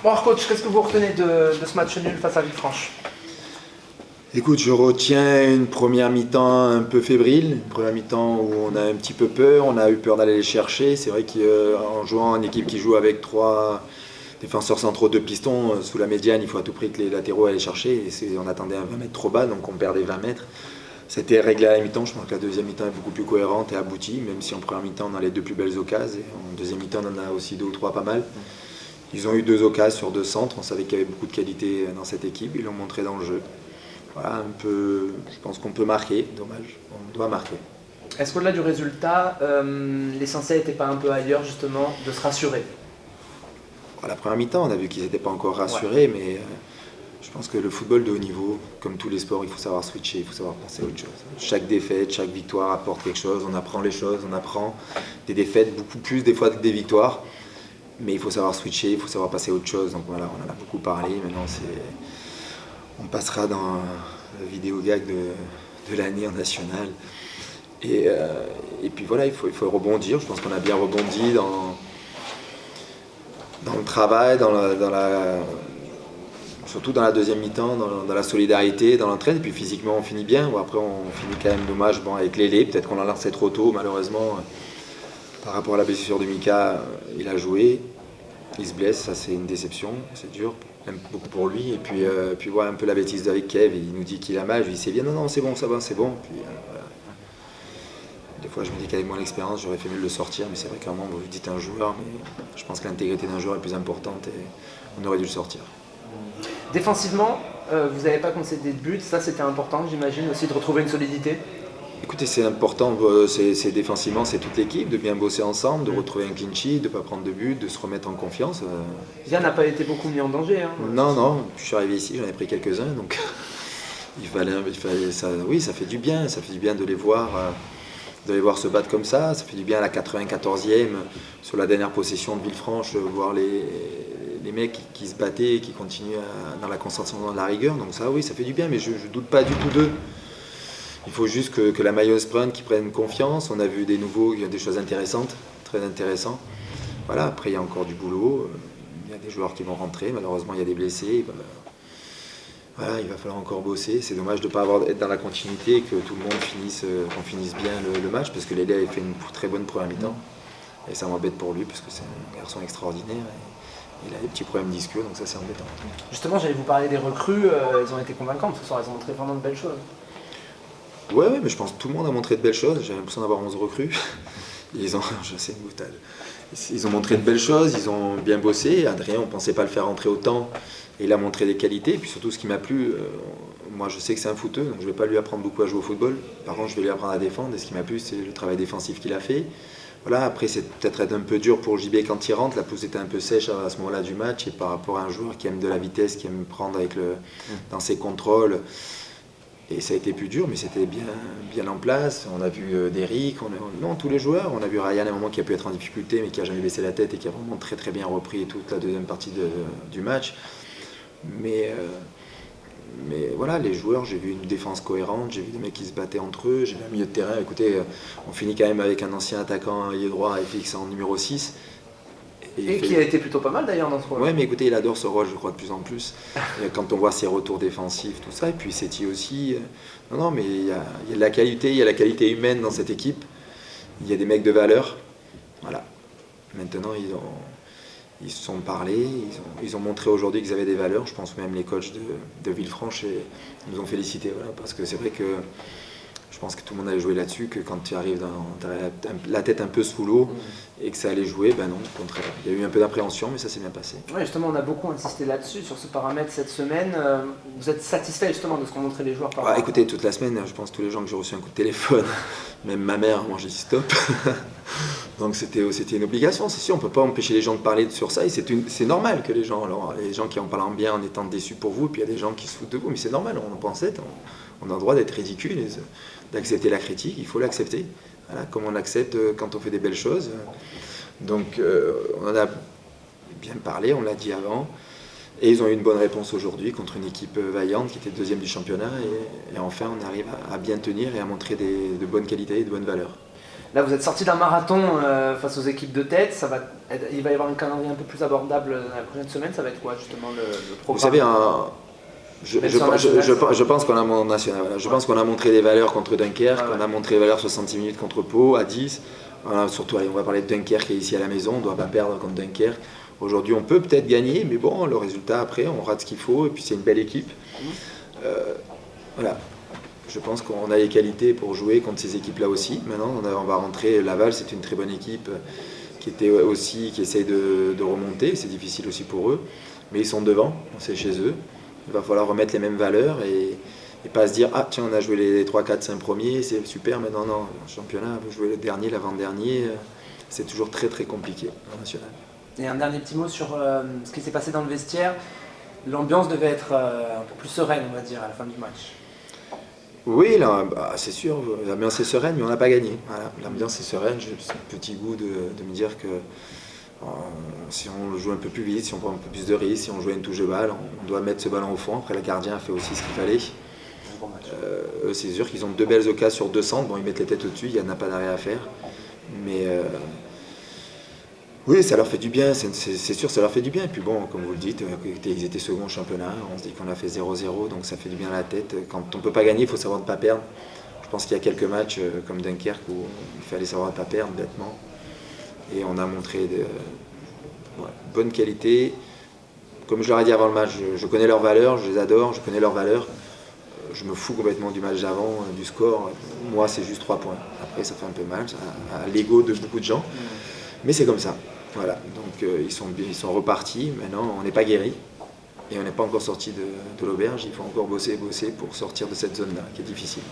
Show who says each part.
Speaker 1: Bon, alors coach, qu'est-ce que vous retenez de ce match nul face à Villefranche?
Speaker 2: Écoute, je retiens une première mi-temps un peu fébrile, une première mi-temps où on a un petit peu peur, on a eu peur d'aller les chercher. C'est vrai qu'en jouant en équipe qui joue avec 3 défenseurs centraux, 2 pistons, sous la médiane, il faut à tout prix que les latéraux aillent les chercher. Et on attendait un 20 mètres trop bas, donc on perdait 20 mètres. C'était réglé à la mi-temps, je pense que la deuxième mi-temps est beaucoup plus cohérente et aboutie, même si en première mi-temps on a les 2 plus belles occasions. Et en deuxième mi-temps on en a aussi 2 ou 3 pas mal. Ils ont eu 2 occasions sur 2 centres, on savait qu'il y avait beaucoup de qualité dans cette équipe, ils l'ont montré dans le jeu. Voilà, un peu, je pense qu'on peut marquer, dommage, on doit marquer.
Speaker 1: Est-ce qu'au-delà du résultat, l'essentiel n'était pas un peu ailleurs justement de se rassurer?
Speaker 2: À la première mi-temps, on a vu qu'ils n'étaient pas encore rassurés, mais je pense que le football de haut niveau, comme tous les sports, il faut savoir switcher, il faut savoir penser à autre chose. Chaque défaite, chaque victoire apporte quelque chose, on apprend les choses, on apprend des défaites, beaucoup plus des fois que des victoires, mais il faut savoir switcher, il faut savoir passer à autre chose. Donc voilà, on en a beaucoup parlé, maintenant on passera dans la vidéo gag de l'année en national. Et puis voilà, il faut rebondir. Je pense qu'on a bien rebondi dans le travail, surtout dans la deuxième mi-temps, dans la solidarité, dans l'entraide. Et puis physiquement, on finit bien. Bon, après, on finit quand même dommage avec Lélé. Peut-être qu'on l'a lancé trop tôt, malheureusement. Par rapport à la blessure de Mika, il a joué. Il se blesse, ça c'est une déception, c'est dur, même beaucoup pour lui. Et puis voilà un peu la bêtise avec Kev, il nous dit qu'il a mal, je lui dis c'est bien, non, c'est bon, ça va, c'est bon. Puis, voilà. Des fois je me dis qu'avec mon expérience, j'aurais fait mieux de le sortir, mais c'est vrai qu'à un moment, vous dites un joueur, mais je pense que l'intégrité d'un joueur est plus importante et on aurait dû le sortir.
Speaker 1: Défensivement, vous n'avez pas concédé de but, ça c'était important, j'imagine aussi de retrouver une solidité.
Speaker 2: Écoutez, c'est important, c'est défensivement, c'est toute l'équipe, de bien bosser ensemble, de retrouver un clean sheet, de ne pas prendre de but, de se remettre en confiance.
Speaker 1: Yann n'a pas été beaucoup mis en danger. Hein.
Speaker 2: Non, je suis arrivé ici, j'en ai pris quelques-uns, donc il fallait ça, oui, ça fait du bien de les voir se battre comme ça fait du bien à la 94e, sur la dernière possession de Villefranche, voir les mecs qui se battaient, qui continuent dans la concentration, dans la rigueur, donc ça oui, ça fait du bien, mais je ne doute pas du tout d'eux. Il faut juste que la Mayos prenne, qu'ils prennent confiance. On a vu des nouveaux, il y a des choses intéressantes, très intéressantes. Voilà, après il y a encore du boulot. Il y a des joueurs qui vont rentrer. Malheureusement, il y a des blessés. Voilà, il va falloir encore bosser. C'est dommage de ne pas être dans la continuité et que tout le monde qu'on finisse bien le match, parce que Lélé a fait une très bonne première mi-temps. Et ça m'embête pour lui, parce que c'est un garçon extraordinaire. Il a des petits problèmes disques, donc ça c'est embêtant.
Speaker 1: Justement, j'allais vous parler des recrues. Elles ont été convaincantes ce soir. Elles ont montré vraiment de belles choses.
Speaker 2: Ouais, mais je pense que tout le monde a montré de belles choses. J'ai l'impression d'avoir 11 recrues. Ils ont montré de belles choses, ils ont bien bossé. Adrien, on ne pensait pas le faire rentrer autant. Et il a montré des qualités. Et puis surtout, ce qui m'a plu, moi je sais que c'est un footeux, donc je ne vais pas lui apprendre beaucoup à jouer au football. Par contre, je vais lui apprendre à défendre. Et ce qui m'a plu, c'est le travail défensif qu'il a fait. Voilà, après, c'est peut-être un peu dur pour JB quand il rentre. La pousse était un peu sèche à ce moment-là du match. Et par rapport à un joueur qui aime de la vitesse, qui aime prendre dans ses contrôles. Et ça a été plus dur, mais c'était bien en place. On a vu Derrick, tous les joueurs. On a vu Ryan à un moment qui a pu être en difficulté, mais qui n'a jamais baissé la tête et qui a vraiment très bien repris toute la deuxième partie du match. Mais voilà, les joueurs, j'ai vu une défense cohérente, j'ai vu des mecs qui se battaient entre eux, j'ai vu un milieu de terrain. Écoutez, on finit quand même avec un ancien attaquant ailier droit FX en numéro 6.
Speaker 1: Et qui a été plutôt pas mal d'ailleurs dans ce rôle.
Speaker 2: Oui, mais écoutez, il adore ce rôle, je crois, de plus en plus. Quand on voit ses retours défensifs, tout ça, et puis Séti aussi. Non, mais il y a de la qualité, il y a la qualité humaine dans cette équipe. Il y a des mecs de valeur. Voilà. Maintenant, ils se sont parlé, ils ont montré aujourd'hui qu'ils avaient des valeurs. Je pense même les coachs de Villefranche nous ont félicités. Voilà, parce que c'est vrai que je pense que tout le monde allait jouer là-dessus, que quand tu arrives la tête un peu sous l'eau et que ça allait jouer, ben non, au contraire. Il y a eu un peu d'appréhension, mais ça s'est bien passé.
Speaker 1: Oui, justement, on a beaucoup insisté là-dessus, sur ce paramètre cette semaine. Vous êtes satisfait justement de ce qu'ont montré les joueurs par rapport
Speaker 2: écoutez, toute la semaine, je pense tous les gens que j'ai reçu un coup de téléphone, même ma mère, moi j'ai dit stop. Donc c'était une obligation, c'est sûr, on ne peut pas empêcher les gens de parler sur ça, et c'est normal que les gens qui en parlent en bien en étant déçus pour vous, puis il y a des gens qui se foutent de vous, mais c'est normal, on en pensait, on a le droit d'être ridicule, d'accepter la critique, il faut l'accepter. Voilà, comme on l'accepte quand on fait des belles choses. Donc on en a bien parlé, on l'a dit avant, et ils ont eu une bonne réponse aujourd'hui contre une équipe vaillante qui était deuxième du championnat, et enfin on arrive à bien tenir et à montrer de bonnes qualités et de bonnes valeurs.
Speaker 1: Là, vous êtes sorti d'un marathon face aux équipes de tête. Il va y avoir un calendrier un peu plus abordable la prochaine semaine. Ça va être quoi justement le programme?
Speaker 2: Vous savez, je pense qu'on a mon national. Voilà. Je pense qu'on a montré des valeurs contre Dunkerque, on a montré des valeurs 66 minutes contre Pau à 10. Voilà, surtout, allez, on va parler de Dunkerque qui est ici à la maison. On ne doit pas perdre contre Dunkerque. Aujourd'hui, on peut peut-être gagner, mais bon, le résultat après, on rate ce qu'il faut. Et puis c'est une belle équipe. Voilà. Je pense qu'on a les qualités pour jouer contre ces équipes-là aussi. Maintenant, on va rentrer. Laval, c'est une très bonne équipe qui essaye de remonter. C'est difficile aussi pour eux. Mais ils sont devant, c'est chez eux. Il va falloir remettre les mêmes valeurs et pas se dire « Ah tiens, on a joué les 3, 4, 5 premiers, c'est super, mais non, le championnat, jouer le dernier, l'avant-dernier, c'est toujours très très compliqué en national. »
Speaker 1: Et un dernier petit mot sur ce qui s'est passé dans le vestiaire. L'ambiance devait être un peu plus sereine, on va dire, à la fin du match.
Speaker 2: Oui, là, c'est sûr, l'ambiance est sereine, mais on n'a pas gagné. Voilà, l'ambiance est sereine, j'ai un petit goût de me dire que si on joue un peu plus vite, si on prend un peu plus de risques, si on joue une touche de balle, on doit mettre ce ballon au fond. Après, le gardien a fait aussi ce qu'il fallait. Eux, c'est sûr qu'ils ont 2 belles occasions sur 200. Bon, ils mettent les têtes au-dessus, il n'y en a pas d'arrêt à faire. Mais oui, ça leur fait du bien, c'est sûr, ça leur fait du bien. Et puis bon, comme vous le dites, ils étaient second au championnat, on se dit qu'on a fait 0-0, donc ça fait du bien à la tête. Quand on ne peut pas gagner, il faut savoir ne pas perdre. Je pense qu'il y a quelques matchs comme Dunkerque où il fallait savoir ne pas perdre bêtement. Et on a montré de bonne qualité. Comme je leur ai dit avant le match, je connais leurs valeurs, je les adore, je connais leurs valeurs. Je me fous complètement du match d'avant, du score. Moi, c'est juste 3 points. Après, ça fait un peu mal à l'ego de beaucoup de gens. Mais c'est comme ça. Voilà. Donc, ils sont repartis. Maintenant, on n'est pas guéris. Et on n'est pas encore sorti de l'auberge. Il faut encore bosser pour sortir de cette zone-là, qui est difficile.